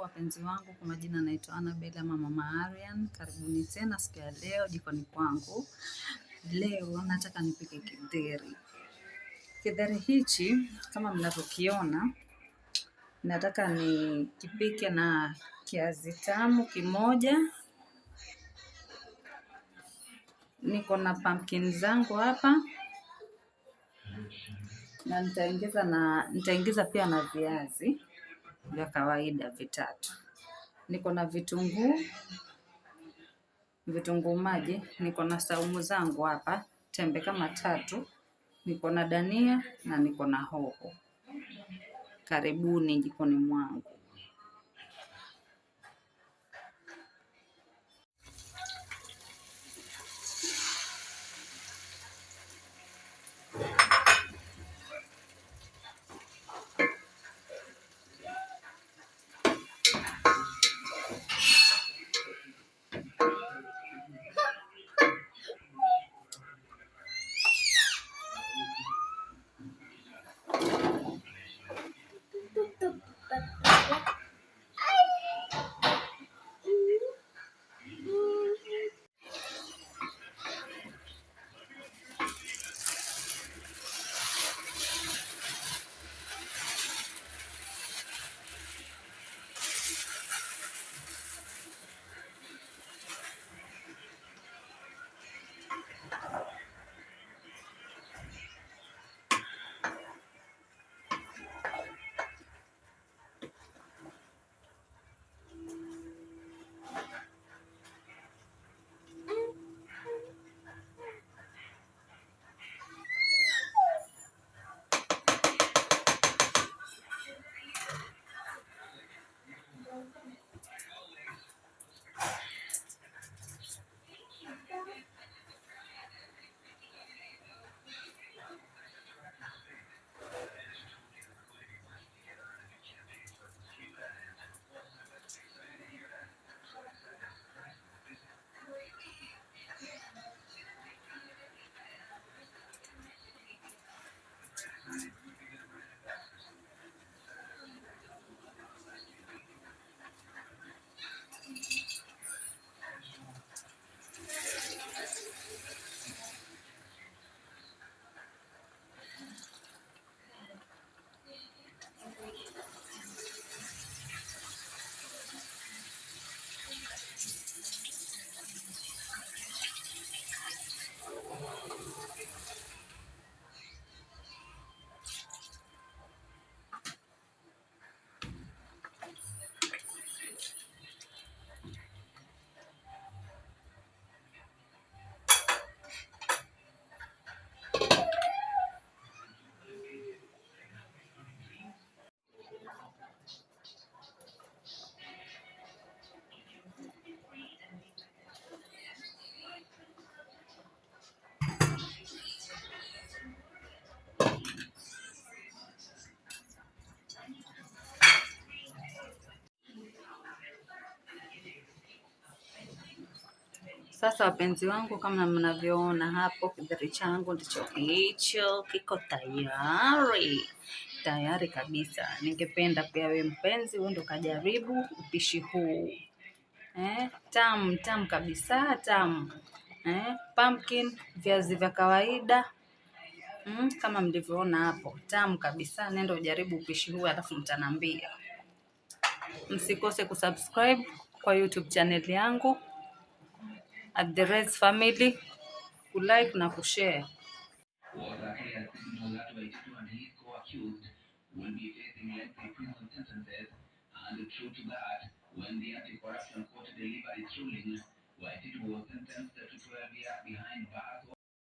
wapenzi wangu, kwa majina naitwa Annabel ama Mama Arian. Karibuni tena siku ya leo jikoni kwangu. Leo nataka nipike kidheri. Kidheri hichi kama mnavyokiona, nataka nikipike na kiazi tamu kimoja. Niko na pumpkin zangu hapa na nitaongeza pia na viazi vya kawaida vitatu. Niko na vitunguu maji, niko na saumu zangu hapa tembe kama 3, niko na dania na niko na hoho. Karibuni jikoni mwangu. Sasa wapenzi wangu, kama mnavyoona hapo, kidheri changu ndicho hicho, kiko tayari kabisa. Ningependa pia wewe mpenzi uende ukajaribu upishi huu. Tamu kabisa, tamu. Pumpkin, viazi vya kawaida. Kama mlivyoona hapo, tamu kabisa. Nenda ujaribu upishi huu alafu mtaniambia. Msikose kusubscribe kwa YouTube channel yangu at the Rez Family, kulike na kushare.